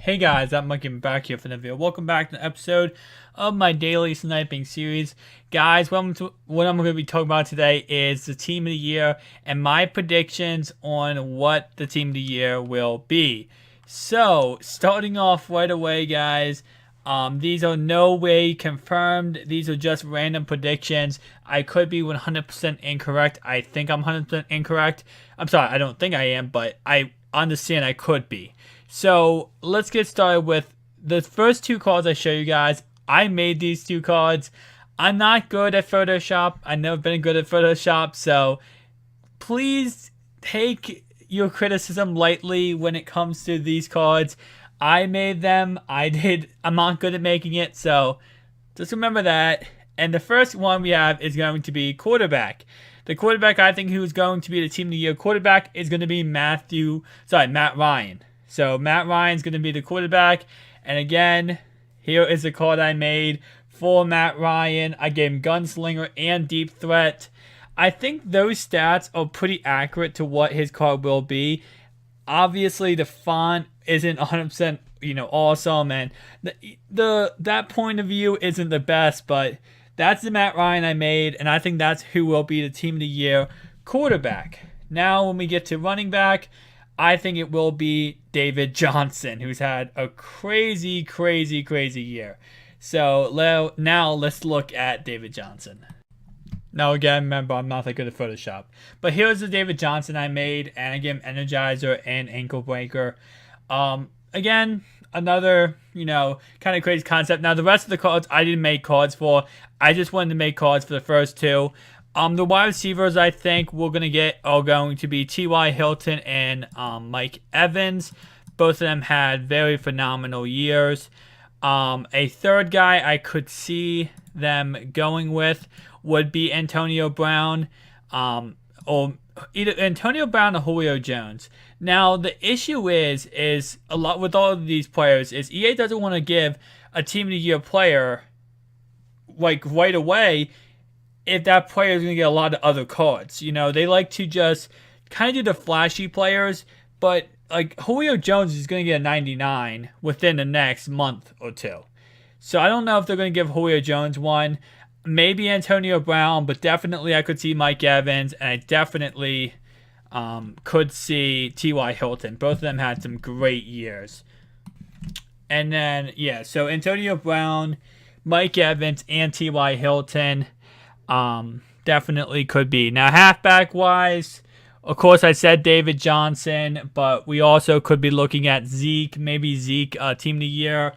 Hey guys, ThatMUTGamer back here for the video. Welcome back to an episode of my daily sniping series. Guys, what I'm going to be talking about today is the team of the year and my predictions on what the team of the year will be. So, starting off right away, guys, these are no way confirmed. These are just random predictions. I could be 100% incorrect. I think I'm 100% incorrect. I'm sorry, I don't think I am, but I understand I could be. So let's get started with the first two cards I show you guys. I made these two cards. I'm not good at Photoshop. I've never been good at Photoshop, so please take your criticism lightly when it comes to these cards. I made them. I'm not good at making it, so just remember that. And the first one we have is going to be quarterback. The quarterback I think who is going to be the team of the year quarterback is going to be Matt Ryan. So Matt Ryan's going to be the quarterback. And again, here is the card I made for Matt Ryan. I gave him Gunslinger and Deep Threat. I think those stats are pretty accurate to what his card will be. Obviously, the font isn't 100%, awesome, and that point of view isn't the best, but that's the Matt Ryan I made, and I think that's who will be the team of the year quarterback. Now, when we get to running back, I think it will be David Johnson, who's had a crazy year. So now let's look at David Johnson. Now again, remember, I'm not that good at Photoshop. But here's the David Johnson I made, and I gave him Energizer and Ankle Breaker. Again, another, kind of crazy concept. Now the rest of the cards I didn't make cards for. I just wanted to make cards for the first two. The wide receivers I think we're going to get are going to be T.Y. Hilton and Mike Evans. Both of them had very phenomenal years. A third guy I could see them going with would be Antonio Brown, or either Antonio Brown or Julio Jones. Now, the issue is a lot with all of these players is EA doesn't want to give a team of the year player like right away if that player is going to get a lot of other cards. They like to just kind of do the flashy players, but like Julio Jones is going to get a 99 within the next month or two. So I don't know if they're going to give Julio Jones one. Maybe Antonio Brown, but definitely I could see Mike Evans, and I definitely could see T.Y. Hilton. Both of them had some great years. And then, so Antonio Brown, Mike Evans, and T.Y. Hilton definitely could be. Now, halfback-wise, of course, I said David Johnson, but we also could be looking at Zeke, maybe Zeke, team of the year.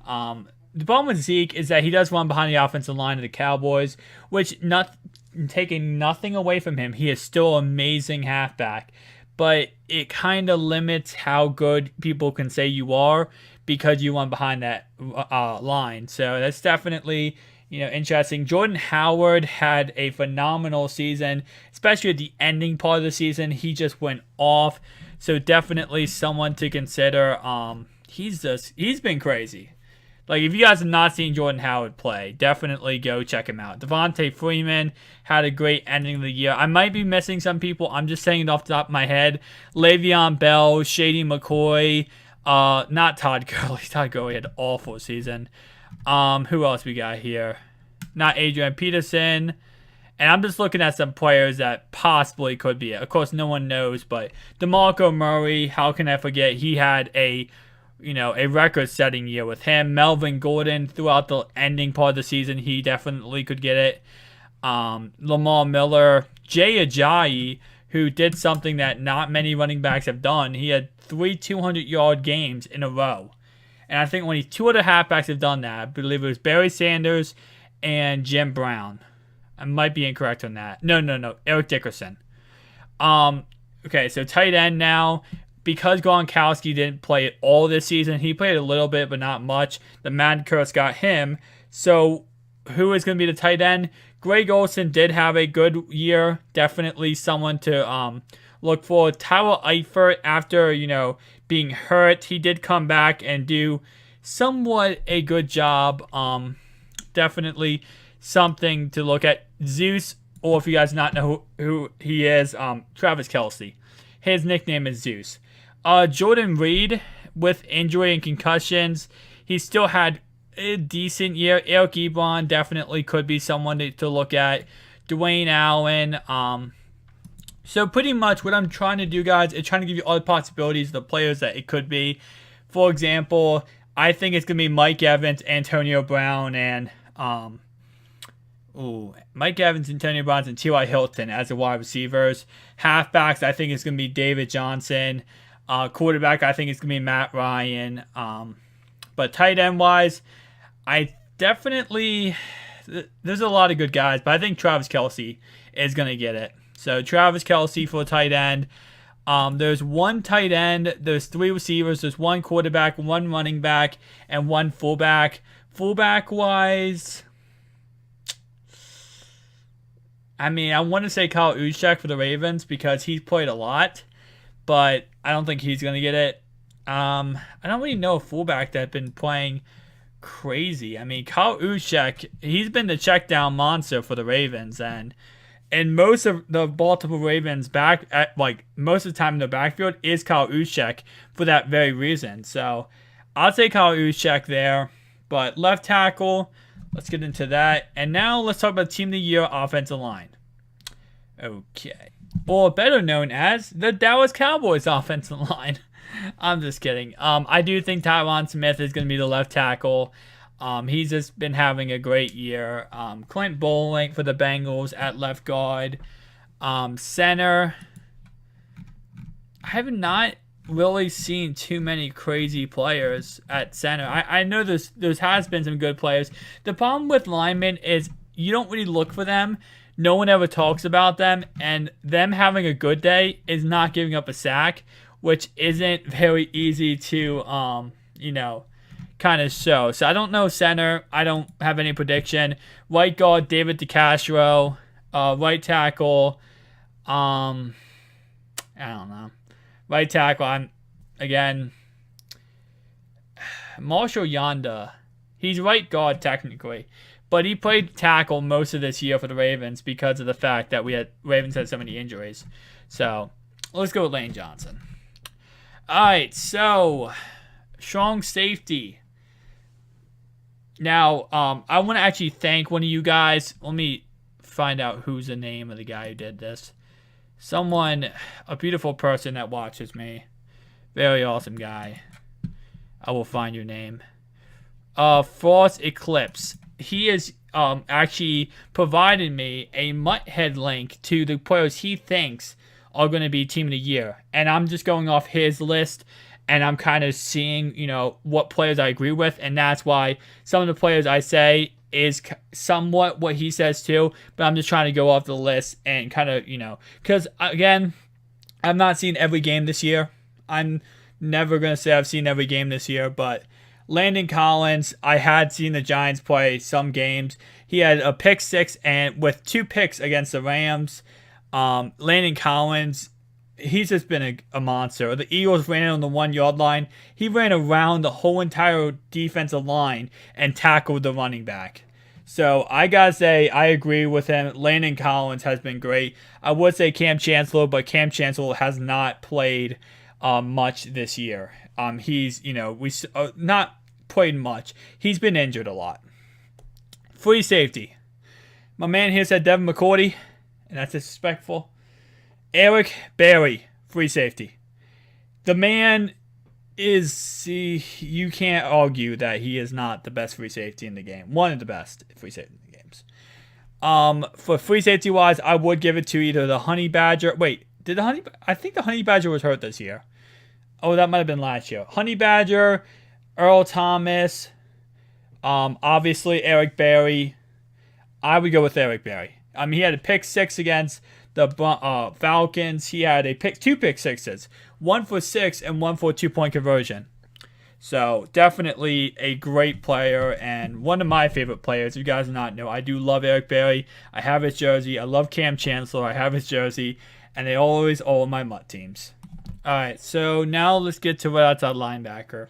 The problem with Zeke is that he does run behind the offensive line of the Cowboys, which taking nothing away from him, he is still an amazing halfback. But it kind of limits how good people can say you are because you run behind that line. So that's definitely interesting. Jordan Howard had a phenomenal season, especially at the ending part of the season. He just went off. So definitely someone to consider. He's been crazy. Like, if you guys have not seen Jordan Howard play, definitely go check him out. Devontae Freeman had a great ending of the year. I might be missing some people. I'm just saying it off the top of my head. Le'Veon Bell, Shady McCoy, not Todd Gurley. Todd Gurley had an awful season. Who else we got here? Not Adrian Peterson. And I'm just looking at some players that possibly could be it. Of course, no one knows, but DeMarco Murray, how can I forget? He had a record-setting year with him. Melvin Gordon, throughout the ending part of the season, he definitely could get it. Lamar Miller, Jay Ajayi, who did something that not many running backs have done. He had 3 200-yard games in a row. And I think only 2 other halfbacks have done that. I believe it was Barry Sanders and Jim Brown. I might be incorrect on that. No. Eric Dickerson. Okay, so tight end now. Because Gronkowski didn't play it all this season, he played a little bit, but not much. The Madden curse got him. So who is going to be the tight end? Greg Olsen did have a good year. Definitely someone to look for. Tyler Eifert, after, being hurt, he did come back and do somewhat a good job. Definitely something to look at. Zeus, or if you guys not know who he is, Travis Kelce. His nickname is Zeus. Jordan Reed with injury and concussions, he still had a decent year. Eric Ebron definitely could be someone to look at. Dwayne Allen. So pretty much what I'm trying to do, guys, is trying to give you all the possibilities of the players that it could be. For example, I think it's going to be Mike Evans, Antonio Brown, and Mike Evans, Antonio Brown, and T.Y. Hilton as the wide receivers. Halfbacks, I think it's going to be David Johnson. Quarterback, I think it's going to be Matt Ryan. But tight end wise, I definitely, there's a lot of good guys, but I think Travis Kelce is going to get it. So Travis Kelce for tight end. There's one tight end, there's 3 receivers, there's 1 quarterback, 1 running back, and 1 fullback. Fullback wise, I mean, I want to say Kyle Juszczyk for the Ravens because he's played a lot, but I don't think he's going to get it. I don't really know a fullback that's been playing crazy. I mean, Kyle Juszczyk, he's been the check down monster for the Ravens, and most of the Baltimore Ravens most of the time in the backfield is Kyle Juszczyk for that very reason. So I'll say Kyle Juszczyk there. But left tackle, let's get into that. And now let's talk about Team of the Year offensive line. Okay. Or better known as the Dallas Cowboys offensive line. I'm just kidding. I do think Tyron Smith is going to be the left tackle. He's just been having a great year. Clint Boling for the Bengals at left guard. Center, I have not really seen too many crazy players at center. I know there has been some good players. The problem with linemen is you don't really look for them. No one ever talks about them, and them having a good day is not giving up a sack, which isn't very easy to kind of show. So I don't know center. I don't have any prediction. Right guard, David DeCastro. Right tackle, I don't know. Right tackle, Marshall Yanda. He's right guard technically, but he played tackle most of this year for the Ravens because of the fact that Ravens had so many injuries. So let's go with Lane Johnson. All right, so strong safety. Now, I want to actually thank one of you guys. Let me find out who's the name of the guy who did this. Someone, a beautiful person that watches me. Very awesome guy. I will find your name. Frost Eclipse. He is actually provided me a Mutt-Head link to the players he thinks are going to be Team of the Year. And I'm just going off his list, and I'm kind of seeing, what players I agree with. And that's why some of the players I say is somewhat what he says too. But I'm just trying to go off the list and kind of, because, again, I've not seen every game this year. I'm never going to say I've seen every game this year, but Landon Collins, I had seen the Giants play some games. He had a pick 6 and with 2 picks against the Rams. Landon Collins, he's just been a monster. The Eagles ran on the 1-yard line. He ran around the whole entire defensive line and tackled the running back. So I gotta say, I agree with him. Landon Collins has been great. I would say Cam Chancellor, but Cam Chancellor has not played much this year. He's, not played much. He's been injured a lot. Free safety. My man here said Devin McCourty, and that's disrespectful. Eric Berry, free safety. The man is, you can't argue that he is not the best free safety in the game. One of the best free safety in the games. For free safety wise, I would give it to either the Honey Badger. Wait, I think the Honey Badger was hurt this year. Oh, that might have been last year. Honey Badger, Earl Thomas, obviously Eric Berry. I would go with Eric Berry. He had a pick 6 against the Falcons. He had 2 pick 6s, 1 for 6 and 1 for a 2-point conversion. So definitely a great player and one of my favorite players. If you guys do not know, I do love Eric Berry. I have his jersey. I love Cam Chancellor. I have his jersey, and they always all my Mutt teams. All right, so now let's get to right outside linebacker.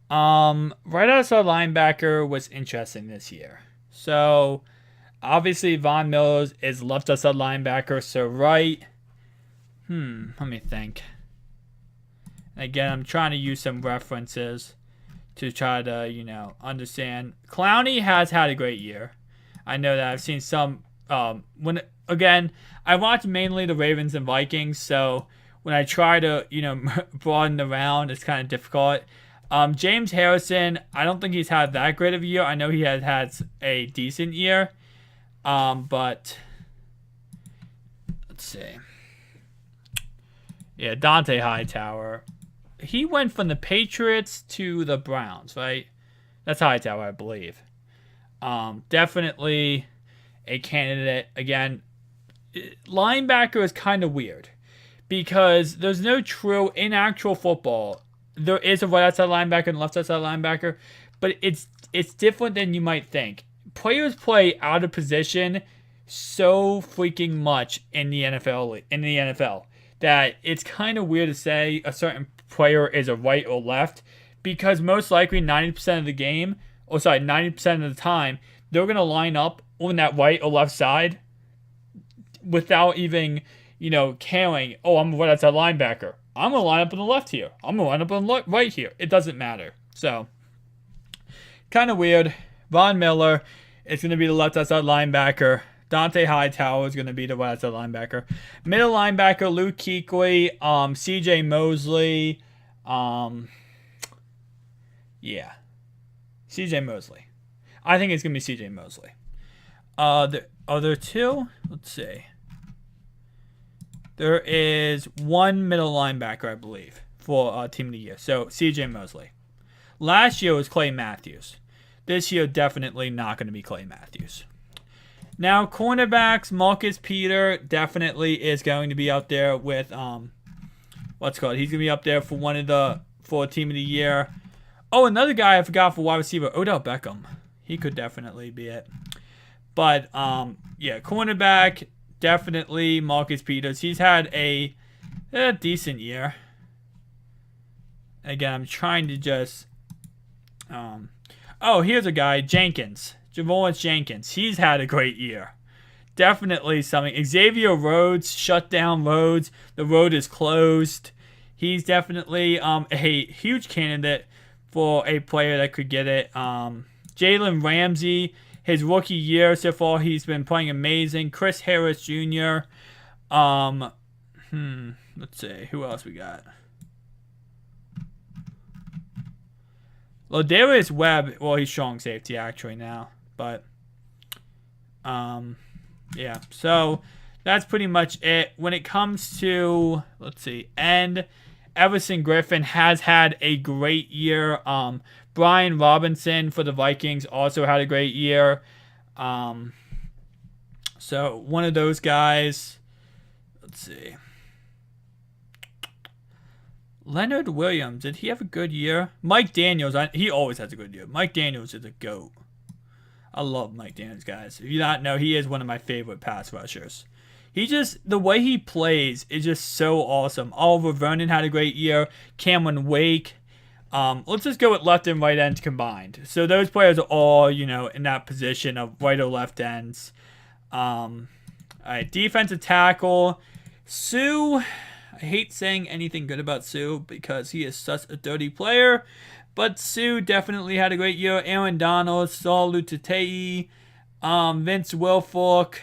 Right outside linebacker was interesting this year. So obviously Von Miller is left outside linebacker. So right, let me think. And again, I'm trying to use some references to try to, understand. Clowney has had a great year. I know that I've seen some, again, I watch mainly the Ravens and Vikings, so when I try to, broaden around, it's kind of difficult. James Harrison, I don't think he's had that great of a year. I know he has had a decent year, but let's see. Yeah, Dante Hightower. He went from the Patriots to the Browns, right? That's Hightower, I believe. Definitely a candidate. Again, linebacker is kind of weird because there's no true, in actual football, there is a right outside linebacker and left outside linebacker, but it's different than you might think. Players play out of position so freaking much in the NFL that it's kind of weird to say a certain player is a right or left, because most likely 90% of the game, 90% of the time, they're going to line up on that right or left side without even, caring, oh, I'm a right outside linebacker. I'm going to line up on the left here. I'm going to line up on the right here. It doesn't matter. So, kind of weird. Von Miller is going to be the left outside linebacker. Dante Hightower is going to be the right outside linebacker. Middle linebacker, Luke Kuechly, C.J. Mosley. Yeah. C.J. Mosley. I think it's going to be C.J. Mosley. Are there two? Let's see. There is one middle linebacker, I believe, for Team of the Year. So, C.J. Mosley. Last year was Clay Matthews. This year, definitely not going to be Clay Matthews. Now, cornerbacks, Marcus Peter definitely is going to be up there with, He's going to be up there for Team of the Year. Oh, another guy I forgot for wide receiver, Odell Beckham. He could definitely be it. But, cornerback, definitely Marcus Peters. He's had a decent year. Again, I'm trying to just... here's a guy, Jenkins. Javoris Jenkins. He's had a great year. Definitely something. Xavier Rhodes, shut down Rhodes. The road is closed. He's definitely a huge candidate for a player that could get it. Jalen Ramsey, his rookie year so far, he's been playing amazing. Chris Harris Jr. Let's see. Who else we got? Ladarius Webb, well, he's strong safety actually now. But, so that's pretty much it. When it comes to, Everson Griffin has had a great year. Brian Robinson for the Vikings also had a great year. So one of those guys. Let's see. Leonard Williams, did he have a good year? Mike Daniels, he always has a good year. Mike Daniels is a GOAT. I love Mike Daniels, guys. If you don't know, he is one of my favorite pass rushers. The way he plays is just so awesome. Oliver Vernon had a great year. Cameron Wake. Let's just go with left and right ends combined. So those players are all, in that position of right or left ends. All right, defensive tackle. Sue. I hate saying anything good about Sue because he is such a dirty player. But Sue definitely had a great year. Aaron Donald, Saul Lutatei, Vince Wilfork.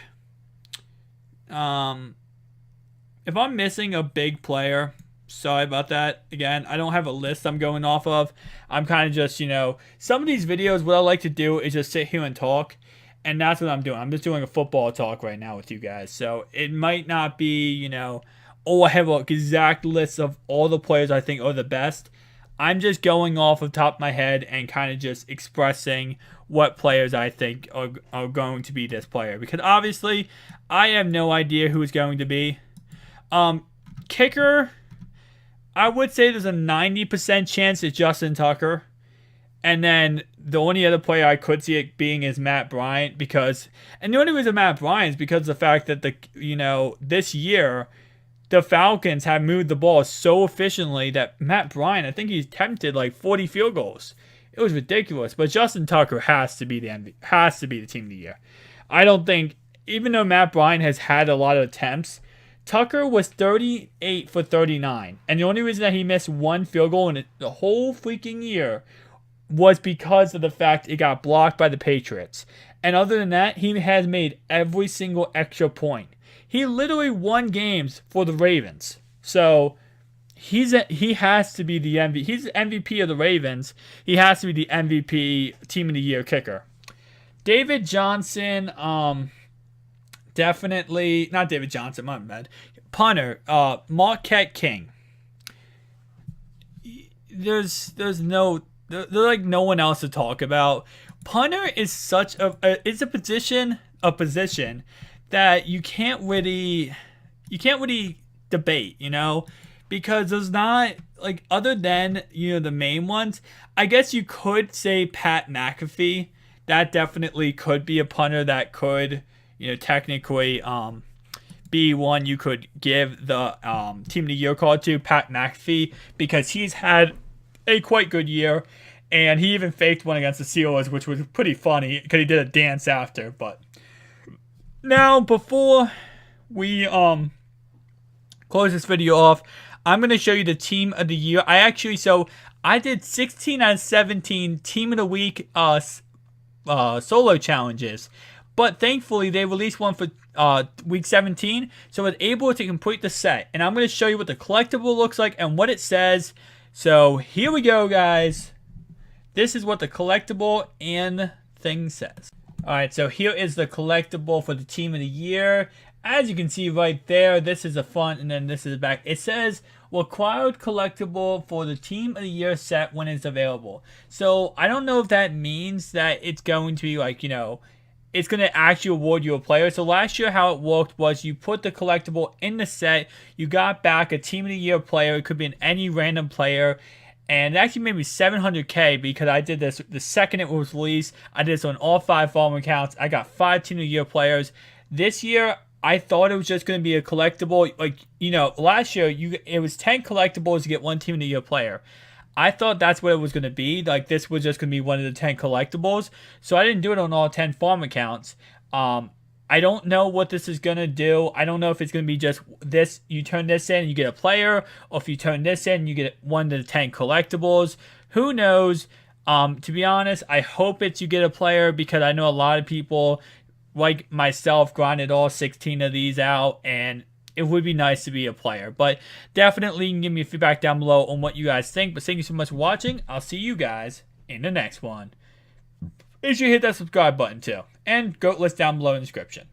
If I'm missing a big player, sorry about that. Again, I don't have a list I'm going off of. I'm kind of just, some of these videos, what I like to do is just sit here and talk. And that's what I'm doing. I'm just doing a football talk right now with you guys. So it might not be, I have an exact list of all the players I think are the best. I'm just going off the top of my head and kind of just expressing what players I think are going to be this player. Because obviously, I have no idea who it's going to be. Kicker, I would say there's a 90% chance it's Justin Tucker. And then the only other player I could see it being is Matt Bryant. And the only reason Matt Bryant is because of the fact that this year, the Falcons have moved the ball so efficiently that Matt Bryant, I think he's attempted like 40 field goals. It was ridiculous. But Justin Tucker has to be the Team of the Year. I don't think, even though Matt Bryant has had a lot of attempts, Tucker was 38 for 39. And the only reason that he missed one field goal in the whole freaking year was because of the fact it got blocked by the Patriots. And other than that, he has made every single extra point. He literally won games for the Ravens. So he has to be the MVP. He's the MVP of the Ravens. He has to be the MVP Team of the Year kicker. David Johnson, definitely not David Johnson. My bad. Punter, Marquette King. There's like no one else to talk about. Punter is such it's a position that you can't really debate, because there's not, like, other than, the main ones. I guess you could say Pat McAfee. That definitely could be a punter that could, technically be one you could give the Team of the Year call to, Pat McAfee, because he's had a quite good year, and he even faked one against the Steelers, which was pretty funny because he did a dance after. But now, before we close this video off, I'm going to show you the Team of the Year. I did 16 out of 17 Team of the Week solo challenges, but thankfully they released one for week 17, so I was able to complete the set. And I'm going to show you what the collectible looks like and what it says. So here we go, guys. This is what the collectible and thing says. Alright, so here is the collectible for the Team of the Year. As you can see right there, this is the front and then this is the back. It says required collectible for the Team of the Year set when it's available. So I don't know if that means that it's going to be like, it's going to actually award you a player. So last year how it worked was you put the collectible in the set, you got back a Team of the Year player. It could be any random player. And it actually made me 700k because I did this the second it was released. I did this on all 5 farm accounts. I got 5 Team of the Year players. This year, I thought it was just going to be a collectible. Like, last year, it was 10 collectibles to get 1 Team of the Year player. I thought that's what it was going to be. Like, this was just going to be one of the 10 collectibles. So I didn't do it on all 10 farm accounts. I don't know what this is going to do. I don't know if it's going to be just this. You turn this in, you get a player. Or if you turn this in, you get 1 of the 10 collectibles. Who knows? To be honest, I hope you get a player, because I know a lot of people, like myself, grinded all 16 of these out, and it would be nice to be a player. But definitely, you can give me feedback down below on what you guys think. But thank you so much for watching. I'll see you guys in the next one. Make sure you hit that subscribe button too. And GO.T list down below in the description.